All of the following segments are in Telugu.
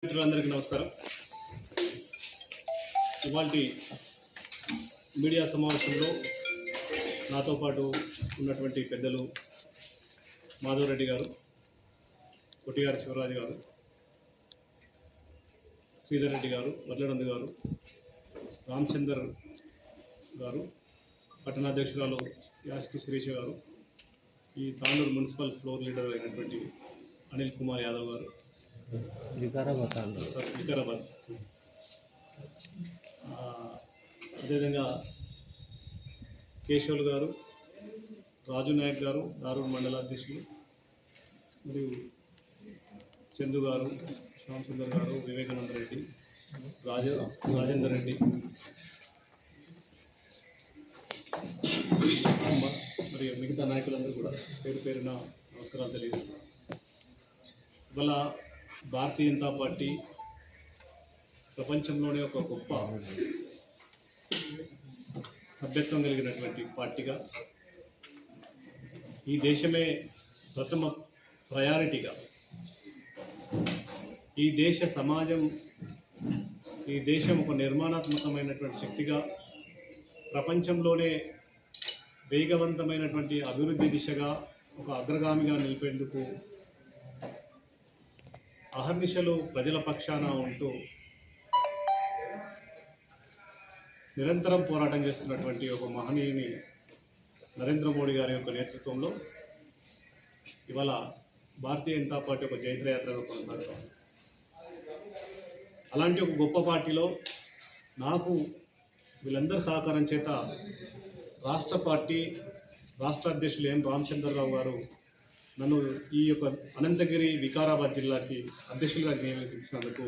మిత్రులందరికీ నమస్కారం. ఇవాల్టి మీడియా సమావేశంలో నాతో పాటు ఉన్నటువంటి పెద్దలు మాధవరెడ్డి గారు, కొట్టిగారి శివరాజు గారు, శ్రీధర్ రెడ్డి గారు, వడ్లనంద్ గారు, రామచందర్ గారు, పట్టణాధ్యక్షురాలు యాస్కి శిరీష గారు, ఈ తాండూరు మున్సిపల్ ఫ్లోర్ లీడర్ అయినటువంటి అనిల్ కుమార్ యాదవ్ గారు, వికారాబాద్, అదేవిధంగా కేశవులు గారు, రాజు నాయక్ గారు, దారూర్ మండలాధ్యక్షులు, మరియు చందు గారు, శ్యామ్ సుందర్ గారు, వివేకానంద రెడ్డి, రాజేందర్ రెడ్డి, మరియు మిగతా నాయకులందరూ కూడా పేరు పేరున నమస్కారాలు తెలియజేస్తున్నారు. ఇవాళ భారతీయ జనతా పార్టీ ప్రపంచంలోనే ఒక గొప్ప సభ్యత్వం కలిగినటువంటి పార్టీగా, ఈ దేశమే ప్రథమ ప్రయారిటీగా, ఈ దేశ సమాజం, ఈ దేశం ఒక నిర్మాణాత్మకమైనటువంటి శక్తిగా, ప్రపంచంలోనే వేగవంతమైనటువంటి అభివృద్ధి దిశగా ఒక అగ్రగామిగా నిలిపేందుకు అహర్నిశలు ప్రజల పక్షాన ఉంటూ నిరంతరం పోరాటం చేస్తున్నటువంటి ఒక మహనీయుని నరేంద్ర మోడీ గారి యొక్క నేతృత్వంలో ఇవాళ భారతీయ జనతా పార్టీ ఒక జైత్రయాత్రగా కొనసాగుతుంది. అలాంటి ఒక గొప్ప పార్టీలో నాకు వీళ్ళందరి సహకారం చేత రాష్ట్ర అధ్యక్షులు ఎం రామచంద్రరావు గారు నన్ను ఈ యొక్క అనంతగిరి వికారాబాద్ జిల్లాకి అధ్యక్షులుగా నియమించినందుకు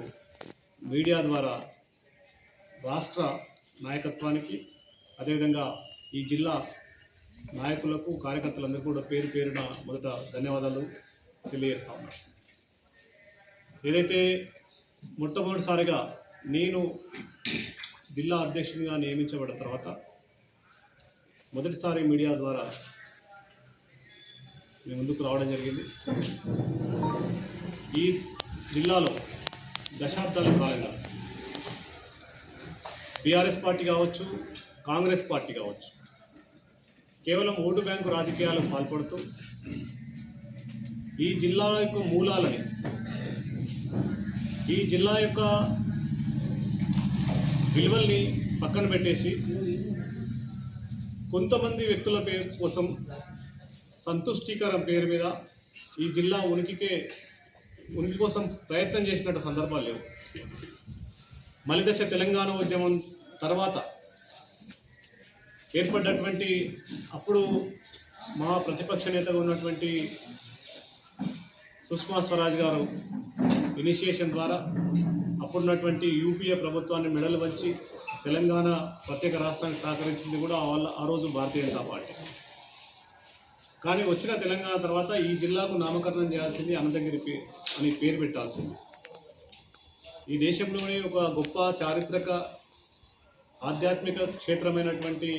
మీడియా ద్వారా రాష్ట్ర నాయకత్వానికి, అదేవిధంగా ఈ జిల్లా నాయకులకు, కార్యకర్తలందరూ కూడా పేరు పేరున మొదట ధన్యవాదాలు తెలియజేస్తా ఉన్నాను. ఏదైతే మొట్టమొదటిసారిగా నేను జిల్లా అధ్యక్షునిగా నియమించబడిన తర్వాత మొదటిసారి మీడియా ద్వారా మేము ముందుకు రావడం జరిగింది. ఈ జిల్లాలో దశాబ్దాల కాలంగా బీఆర్ఎస్ పార్టీ కావచ్చు, కాంగ్రెస్ పార్టీ కావచ్చు, కేవలం ఓటు బ్యాంకు రాజకీయాలకు పాల్పడుతూ ఈ జిల్లా యొక్క మూలాలని, ఈ జిల్లా యొక్క విలువల్ని పక్కన పెట్టేసి కొంతమంది వ్యక్తుల పేరు కోసం, సంతుష్టీకరణ పేరు మీద ఈ జిల్లా ఉనికి కోసం ప్రయత్నం చేసినట్టు సందర్భాలు లేవు. మలిదశ తెలంగాణ ఉద్యమం తర్వాత ఏర్పడ్డటువంటి, అప్పుడు మా ప్రతిపక్ష నేతగా ఉన్నటువంటి సుష్మా స్వరాజ్ గారు ఇనిషియేషన్ ద్వారా అప్పుడున్నటువంటి యూపీఏ ప్రభుత్వాన్ని మెడలు వంచి తెలంగాణ ప్రత్యేక రాష్ట్రానికి సహకరించింది కూడా ఆ రోజు భారతీయ జనతా పార్టీ. కానీ వచ్చిన తెలంగాణ తర్వాత ఈ జిల్లాకు నామకరణం చేయాల్సింది అనంతగిరి అని పేరు పెట్టాల్సింది. ఈ దేశంలోనే ఒక గొప్ప చారిత్రక ఆధ్యాత్మిక క్షేత్రమైనటువంటి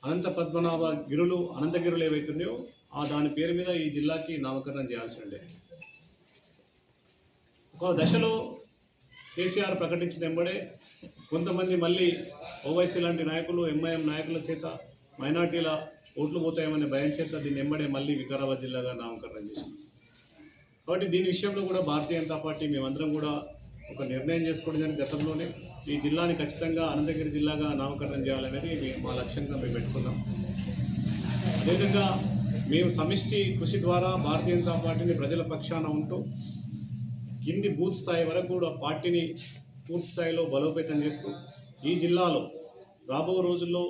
అనంత పద్మనాభ గిరులు, అనంతగిరులు ఏవైతున్నాయో దాని పేరు మీద ఈ జిల్లాకి నామకరణం చేయాల్సి ఉండే. ఒక దశలో కేసీఆర్ ప్రకటించిన వెంబడే కొంతమంది మళ్ళీ ఓవైసీ లాంటి నాయకులు, ఎంఐఎం నాయకుల చేత మైనార్టీల ఓట్లు పోతాయేమనే భయం చేత దీన్ని వెంబడే మళ్ళీ వికారాబాద్ జిల్లాగా నామకరణం చేసింది. కాబట్టి దీని విషయంలో కూడా భారతీయ జనతా పార్టీ మేమందరం కూడా ఒక నిర్ణయం చేసుకోవడం జరిగింది. గతంలోనే ఈ జిల్లాని ఖచ్చితంగా అనంతగిరి జిల్లాగా నామకరణం చేయాలనేది మా లక్ష్యంగా మేము పెట్టుకున్నాం. అదేవిధంగా మేము సమిష్టి కృషి ద్వారా భారతీయ జనతా పార్టీని ప్రజల పక్షాన ఉంటూ కింది బూత్ స్థాయి వరకు కూడా పార్టీని పూర్తి స్థాయిలో బలోపేతం చేస్తూ ఈ జిల్లాలో రాబో రోజుల్లో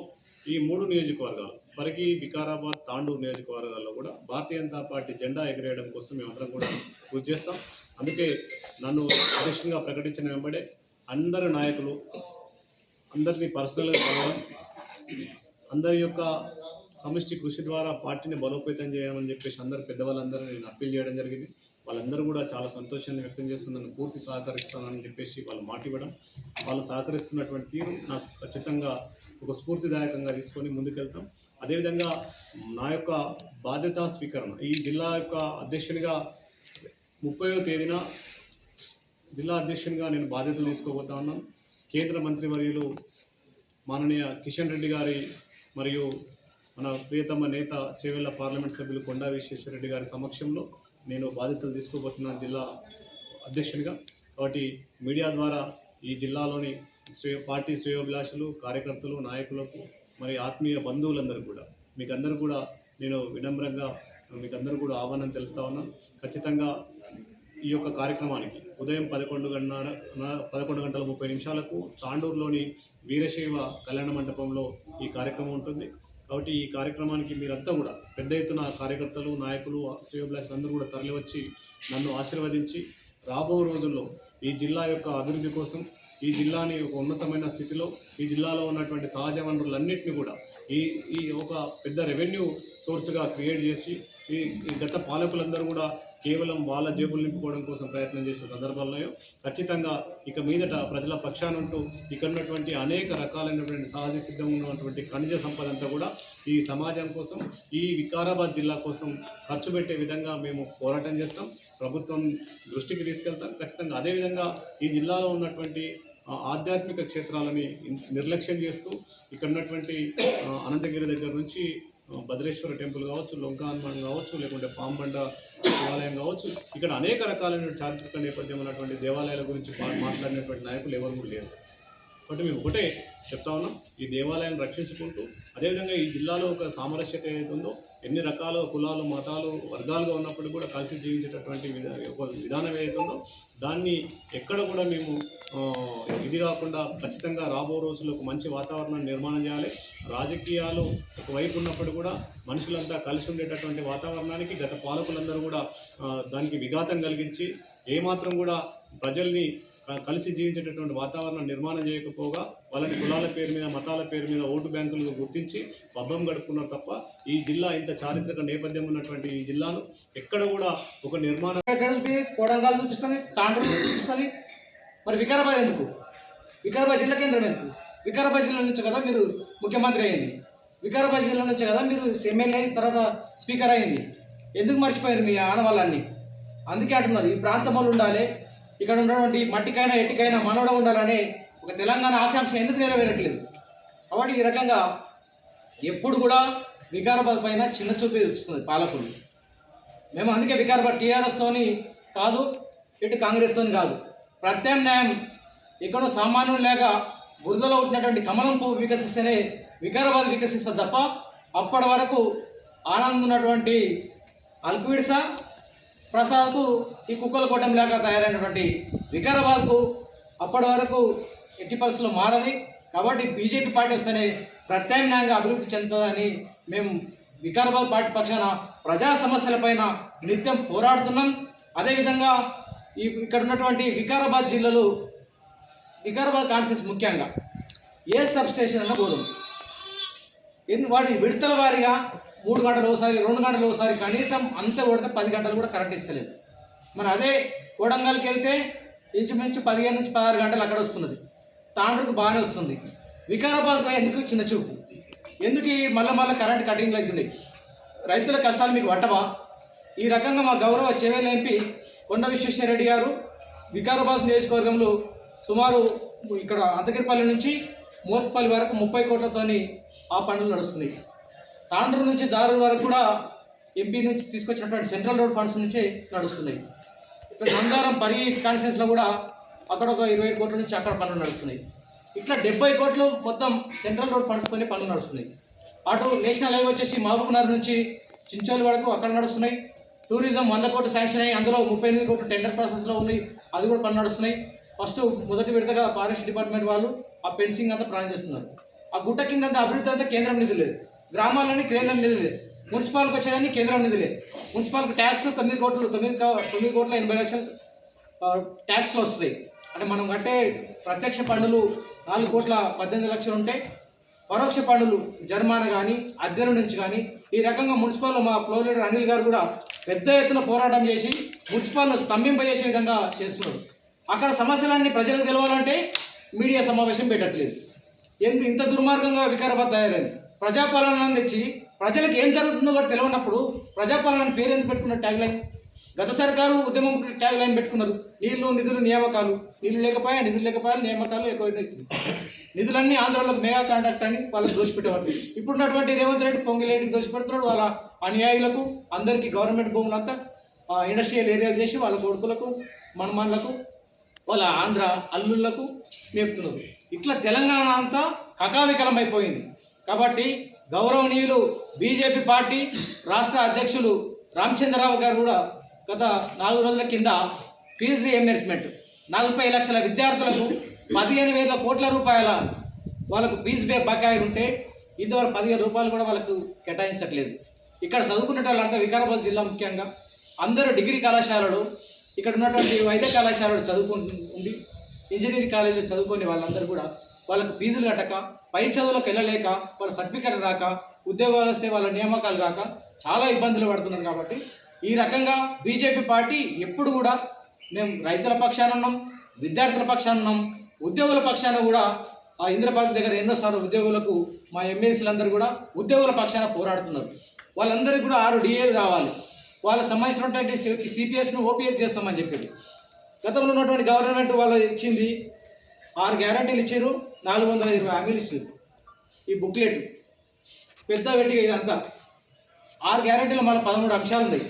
ఈ 3 నియోజకవర్గాలు, పరిగి, వికారాబాద్, తాండూరు నియోజకవర్గాల్లో కూడా భారతీయ జనతా పార్టీ జెండా ఎగరేయడం కోసం మేమందరం కూడా కృషి చేస్తాం. అందుకే నన్ను అధ్యక్షునిగా ప్రకటించిన వెంబడే అందరు నాయకులు, అందరినీ పర్సనల్గా కలవడం, అందరి యొక్క సమిష్టి కృషి ద్వారా పార్టీని బలోపేతం చేయమని చెప్పేసి అందరు పెద్దవాళ్ళందరూ నేను అప్పీల్ చేయడం జరిగింది. వాళ్ళందరూ కూడా చాలా సంతోషాన్ని వ్యక్తం చేస్తూ నన్ను పూర్తి సహకరిస్తానని చెప్పేసి వాళ్ళు మాట ఇవ్వడం, వాళ్ళు సహకరిస్తున్నటువంటి తీరు నాకు ఖచ్చితంగా ఒక స్ఫూర్తిదాయకంగా తీసుకొని ముందుకెళ్తాం. అదేవిధంగా నా యొక్క బాధ్యతా స్వీకరణ, ఈ జిల్లా యొక్క అధ్యక్షునిగా 30వ తేదీన జిల్లా అధ్యక్షునిగా నేను బాధ్యతలు తీసుకోబోతా ఉన్నాను. కేంద్ర మంత్రివర్యులు మాననీయ కిషన్ రెడ్డి గారి మరియు మన ప్రియతమ నేత చేవెళ్ల పార్లమెంట్ సభ్యులు కొండా విశ్వేశ్వరరెడ్డి గారి సమక్షంలో నేను బాధ్యతలు తీసుకోబోతున్నాను జిల్లా అధ్యక్షునిగా. కాబట్టి మీడియా ద్వారా ఈ జిల్లాలోని పార్టీ శ్రేయోభిలాషులు, కార్యకర్తలు, నాయకులకు మరి ఆత్మీయ బంధువులందరూ కూడా మీకందరూ కూడా నేను వినమ్రంగా మీకందరూ కూడా ఆహ్వానం తెలుపుతా ఉన్నాను. ఖచ్చితంగా ఈ యొక్క కార్యక్రమానికి ఉదయం 11:30 తాండూరులోని వీరశైవ కళ్యాణ మండపంలో ఈ కార్యక్రమం ఉంటుంది. కాబట్టి ఈ కార్యక్రమానికి మీరంతా కూడా పెద్ద ఎత్తున కార్యకర్తలు, నాయకులు, శ్రేయోభిలాషులు అందరూ కూడా తరలివచ్చి నన్ను ఆశీర్వదించి రాబో రోజుల్లో ఈ జిల్లా యొక్క అభివృద్ధి కోసం, ఈ జిల్లాని ఒక ఉన్నతమైన స్థితిలో, ఈ జిల్లాలో ఉన్నటువంటి సహజ వనరులన్నింటినీ కూడా ఈ ఒక పెద్ద రెవెన్యూ సోర్స్గా క్రియేట్ చేసి ఈ గత పాలకులందరూ కూడా కేవలం వాళ్ళ జేబులు నింపుకోవడం కోసం ప్రయత్నం చేసే సందర్భాల్లో ఖచ్చితంగా ఇక మీదట ప్రజల పక్షానుంటూ ఇక్కడ ఉన్నటువంటి అనేక రకాలైనటువంటి సహజ సిద్ధంగా ఉన్నటువంటి ఖనిజ సంపద అంతా కూడా ఈ సమాజం కోసం, ఈ వికారాబాద్ జిల్లా కోసం ఖర్చు పెట్టే విధంగా మేము పోరాటం చేస్తాం, ప్రభుత్వం దృష్టికి తీసుకెళ్తాం. ఖచ్చితంగా అదేవిధంగా ఈ జిల్లాలో ఉన్నటువంటి ఆధ్యాత్మిక క్షేత్రాలని నిర్లక్ష్యం చేస్తూ ఇక్కడ ఉన్నటువంటి అనంతగిరి దగ్గర నుంచి భద్రేశ్వర టెంపుల్ కావచ్చు, లొంకా హనుమాన్ కావచ్చు, లేకుంటే పాంబండ దేవాలయం కావచ్చు, ఇక్కడ అనేక రకాలైన చారిత్రక నేపథ్యం ఉన్నటువంటి దేవాలయాల గురించి మాట్లాడినటువంటి నాయకులు ఎవరు కూడా లేరు. కాబట్టి మేము ఒకటే చెప్తా ఉన్నాం, ఈ దేవాలయాన్ని రక్షించుకుంటూ అదేవిధంగా ఈ జిల్లాలో ఒక సామరస్యత ఏదైతే ఉందో, ఎన్ని రకాల కులాలు, మతాలు, వర్గాలుగా ఉన్నప్పుడు కూడా కలిసి జీవించేటటువంటి ఒక విధానం ఏదైతే ఉందో దాన్ని ఎక్కడ కూడా మేము ఇది కాకుండా ఖచ్చితంగా రాబో రోజుల్లో ఒక మంచి వాతావరణాన్ని నిర్మాణం చేయాలి. రాజకీయాలు ఒకవైపు ఉన్నప్పుడు కూడా మనుషులంతా కలిసి ఉండేటటువంటి వాతావరణానికి గత పాలకులందరూ కూడా దానికి విఘాతం కలిగించి ఏమాత్రం కూడా ప్రజల్ని కలిసి జీవించేటటువంటి వాతావరణం నిర్మాణం చేయకపోగా వాళ్ళని కులాల పేరు మీద, మతాల పేరు మీద ఓటు బ్యాంకులుగా గుర్తించి పబ్బం గడుపుకున్నారు తప్ప ఈ జిల్లా ఇంత చారిత్రక నేపథ్యం ఉన్నటువంటి ఈ జిల్లాను ఎక్కడ కూడా ఒక నిర్మాణం కోడంగాలు చూపిస్తుంది, తాండూరు చూపిస్తుంది. మరి వికారాబాద్ ఎందుకు? వికారాబాద్ జిల్లా కేంద్రం ఎందుకు? వికారాబాద్ జిల్లా నుంచి కదా మీరు ముఖ్యమంత్రి అయ్యింది, వికారాబాద్ జిల్లా నుంచి కదా మీరు ఎమ్మెల్యే తర్వాత స్పీకర్ అయింది. ఎందుకు మర్చిపోయారు మీ ఆడవాళ్ళని? అందుకే అంటున్నారు ఈ ప్రాంతం వాళ్ళు ఉండాలి, ఇక్కడ ఉన్నటువంటి మట్టికైనా ఎట్టికైనా మనోడ ఉండాలనే ఒక తెలంగాణ ఆకాంక్ష ఎందుకు నెరవేరట్లేదు? కాబట్టి ఈ రకంగా ఎప్పుడు కూడా వికారాబాద్ పైన చిన్న చూపు చూపిస్తుంది పాలకులు. మేము అందుకే వికారాబాద్ టీఆర్ఎస్తోని కాదు, ఇటు కాంగ్రెస్తోని కాదు, ప్రత్యామ్నాయం ఎక్కడో సామాన్యం లేక బురదలో ఉంటున్నటువంటి కమలం పువ్వు వికసిస్తేనే వికారాబాద్ వికసిస్తుంది తప్ప అప్పటి వరకు ఆనందం ఉన్నటువంటి అల్కువిడ్సా ప్రసాద్కు ఈ కుక్కల కోటం లేక తయారైనటువంటి వికారాబాద్కు అప్పటి వరకు ఎట్టి పరిస్థితుల్లో మారది. కాబట్టి బీజేపీ పార్టీ వస్తేనే ప్రత్యామ్నాయంగా అభివృద్ధి చెందుతుందని మేము వికారాబాద్ పార్టీ పక్షాన ప్రజా సమస్యలపైన నిత్యం పోరాడుతున్నాం. అదేవిధంగా ఇక్కడ ఉన్నటువంటి వికారాబాద్ జిల్లాలో వికారాబాద్ కాన్స్టిట్యూన్సీ ముఖ్యంగా ఏ సబ్స్టేషన్ అన్న పోదు, వాడి విడతల వారీగా 3 గంటలు ఒకసారి, 2 గంటలు ఒకసారి, కనీసం అంత కొడితే 10 గంటలు కూడా కరెంట్ ఇస్తలేదు. మరి అదే కోడంగల్కి వెళ్తే ఇంచుమించు 15 నుంచి 16 గంటలు అక్కడ వస్తున్నది, తాండ్రుకు బాగానే వస్తుంది. వికారాబాద్ ఎందుకు చిన్న చూపు? ఎందుకు మళ్ళీ కరెంట్ కటింగ్లు అవుతున్నాయి? రైతుల కష్టాలు మీకు పట్టవా? ఈ రకంగా మా గౌరవ చేవేళ్ళ ఎంపీ కొండ విశ్వేశ్వరరెడ్డి గారు వికారాబాద్ నియోజకవర్గంలో సుమారు ఇక్కడ అంతగిరిపల్లి నుంచి మోత్పల్లి వరకు 30 కోట్లతోని ఆ పనులు నడుస్తున్నాయి. తాండూరు నుంచి దారుల వరకు కూడా ఎంపీ నుంచి తీసుకొచ్చినటువంటి సెంట్రల్ రోడ్ ఫండ్స్ నుంచి నడుస్తున్నాయి. ఇక్కడ నందారం పరి కాన్స్టిట్యూన్సీలో కూడా అక్కడ ఒక 20 కోట్ల నుంచి అక్కడ పనులు నడుస్తున్నాయి. ఇట్లా 70 కోట్లు మొత్తం సెంట్రల్ రోడ్ ఫండ్స్తోనే పనులు నడుస్తున్నాయి. అటు నేషనల్ హైవే వచ్చేసి మహబూబ్నగర్ నుంచి చించోలి వరకు అక్కడ నడుస్తున్నాయి. టూరిజం 100 కోట్లు శాంక్షన్ అయ్యి అందులో 38 కోట్లు టెండర్ ప్రాసెస్లో ఉన్నాయి, అది కూడా పనులు నడుస్తున్నాయి. ఫస్ట్ మొదటి విడతగా ఫారెస్ట్ డిపార్ట్మెంట్ వాళ్ళు ఆ ఫెన్సింగ్ అంతా ప్లాన్ చేస్తున్నారు. ఆ గుట్ట కింద అభివృద్ధి అంతా కేంద్రం నిధులు లేదు, గ్రామాలన్నీ కేంద్రం నిధులు లేదు, మున్సిపాల్కి వచ్చేదాన్ని కేంద్రం నిధులు లేదు. మున్సిపాల్కి ట్యాక్స్ 9 కోట్ల 80 లక్షలు ట్యాక్స్లు వస్తాయి. అంటే మనం కట్టే ప్రత్యక్ష పన్నులు 4 కోట్ల 18 లక్షలు ఉంటే పరోక్ష పన్నులు జరిమానా కానీ అద్దెల నుంచి కానీ ఈ రకంగా మున్సిపల్లో మా ఫ్లోర్ లీడర్ అనిల్ గారు కూడా పెద్ద ఎత్తున పోరాటం చేసి మున్సిపాల్ను స్తంభింపజేసే విధంగా చేస్తున్నారు. అక్కడ సమస్యలన్నీ ప్రజలకు తెలవాలంటే మీడియా సమావేశం పెట్టట్లేదు. ఎందుకు ఇంత దుర్మార్గంగా వికారాబాద్ తయారైంది? ప్రజాపాలన తెచ్చి ప్రజలకు ఏం జరుగుతుందో కూడా తెలియనప్పుడు ప్రజాపాలన పేరు ఎందుకు పెట్టుకున్న ట్యాగ్లైన్? గత సర్కారు ఉద్యమం ట్యాగ్ లైన్ పెట్టుకున్నారు, నీళ్లు నిధులు నియామకాలు, నీళ్లు లేకపోయా నిధులు లేకపోయా నియామకాలు ఎక్కువ ఇస్తుంది, నిధులన్నీ ఆంధ్రాలోకి మెగా కాంట్రాక్ట్ అని వాళ్ళకి దోచిపెట్టేవాళ్ళు. ఇప్పుడున్నటువంటి రేవంత్ రెడ్డి పొంగిలేటికి దోచిపెడుతున్నాడు. వాళ్ళ అనుయాయులకు అందరికీ గవర్నమెంట్ భూములంతా ఇండస్ట్రియల్ ఏరియాలు చేసి వాళ్ళ కొడుకులకు మనమాన్లకు వాళ్ళ ఆంధ్ర అల్లుళ్లకు మేపుతున్నారు. ఇట్లా తెలంగాణ అంతా కకావికలం అయిపోయింది. కాబట్టి గౌరవనీయులు బీజేపీ పార్టీ రాష్ట్ర అధ్యక్షులు రామచంద్రరావు గారు కూడా గత 4 రోజుల కింద ఫీజు రీఎంబర్స్మెంట్ 40 లక్షల విద్యార్థులకు 15,000 కోట్ల రూపాయల వాళ్ళకు ఫీజు బకాయిలు ఉంటే ఇంతవరకు 15 రూపాయలు కూడా వాళ్ళకు కేటాయించట్లేదు. ఇక్కడ చదువుకునే వాళ్ళంతా వికారాబాద్ జిల్లా ముఖ్యంగా అందరూ డిగ్రీ కళాశాలలు, ఇక్కడ ఉన్నటువంటి వైద్య కళాశాలలు చదువుకుంటుంది, ఇంజనీరింగ్ కాలేజీలు చదువుకునే వాళ్ళందరూ కూడా వాళ్ళకు ఫీజులు కట్టక, పై చదువులకు వెళ్ళలేక, వాళ్ళ సర్టిఫికెట్ రాక, ఉద్యోగాలు వస్తే వాళ్ళ నియామకాలు కాక చాలా ఇబ్బందులు పడుతున్నారు. కాబట్టి ఈ రకంగా బీజేపీ పార్టీ ఎప్పుడు కూడా మేము రైతుల పక్షాన ఉన్నాం, విద్యార్థుల పక్షాన ఉన్నాం, ఉద్యోగుల పక్షాన కూడా ఆ ఇంద్రపార్క్ దగ్గర ఎన్నోసార్లు ఉద్యోగులకు మా ఎమ్మెల్సీలందరూ కూడా ఉద్యోగుల పక్షాన పోరాడుతున్నారు. వాళ్ళందరికీ కూడా 6 DAలు రావాలి, వాళ్ళకి సంబంధించినటువంటి సిపిఎస్ను ఓపీఎస్ చేస్తామని చెప్పేది. గతంలో ఉన్నటువంటి గవర్నమెంట్ వాళ్ళు ఇచ్చింది 6 గ్యారంటీలు ఇచ్చారు, 420 హామీలు ఇచ్చారు. ఈ బుక్లెట్ పెద్ద పెట్టి ఇదంతా 6 గ్యారంటీలు మళ్ళీ 13 అంశాలు ఉన్నాయి.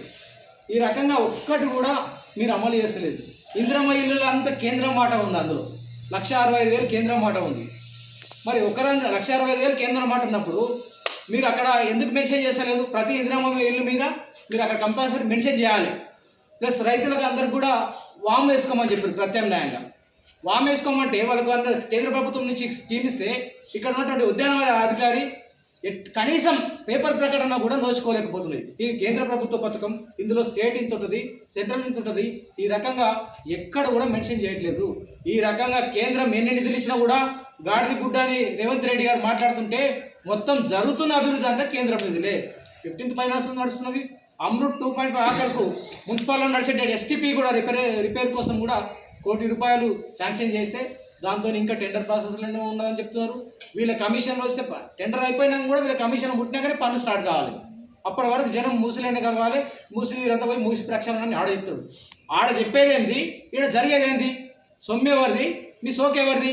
ఈ రకంగా ఒక్కటి కూడా మీరు అమలు చేస్తలేదు. ఇందిరమ్మ ఇల్లులో అంతా కేంద్రం మాట ఉంది, అందులో 1,65,000 కేంద్రం మాట ఉంది. మరి 1,65,000 కేంద్రం మాట ఉన్నప్పుడు మీరు అక్కడ ఎందుకు మెన్షన్ చేస్తలేదు? ప్రతి ఇందిరమ్మ ఇల్లు మీద మీరు అక్కడ కంపల్సరీ మెన్షన్ చేయాలి. ప్లస్ రైతులకు అందరికి కూడా వామ్ వేసుకోమని చెప్పారు ప్రత్యామ్నాయంగా. వామ్ వేసుకోమంటే వాళ్ళకు అందరు కేంద్ర ప్రభుత్వం నుంచి స్కీమ్ ఇస్తే ఇక్కడ ఉన్నటువంటి ఉద్యానవన అధికారి కనీసం పేపర్ ప్రకటన కూడా నోచుకోలేకపోతుంది. ఇది కేంద్ర ప్రభుత్వ పథకం, ఇందులో స్టేట్ ఇంత ఉంటుంది, సెంట్రల్ ఇంత ఉంటుంది. ఈ రకంగా ఎక్కడ కూడా మెన్షన్ చేయట్లేదు. ఈ రకంగా కేంద్రం ఎన్ని నిధులు ఇచ్చినా కూడా గాడిది గుడ్డ అని రేవంత్ రెడ్డి గారు మాట్లాడుతుంటే మొత్తం జరుగుతున్న అభివృద్ధి అంతా కేంద్ర నిధులే. 15th ఫైనాన్స్ నడుస్తున్నది. అమృత్ 2.5 ఆఖరుకు మున్సిపాల్లో నడిచే ఎస్టీపీ కూడా రిపేర్ కోసం కూడా ₹1 కోటి శాంక్షన్ చేస్తే దాంతో ఇంకా టెండర్ ప్రాసెస్లోనే ఉండదని చెప్తున్నారు. వీళ్ళ కమిషన్లు వస్తే టెండర్ అయిపోయినాక కూడా వీళ్ళ కమిషన్ పుట్టినాకనే పనులు స్టార్ట్ కావాలి. అప్పటి వరకు జనం మూసిలేనే కలవాలి. మూసి వీరంతా పోయి మూసి ప్రక్షాళన ఆడ చెప్తాడు. ఆడ చెప్పేదేంది, ఈడ జరిగేదేంది? సొమ్మెవరిది, మీ సోకెవరిది?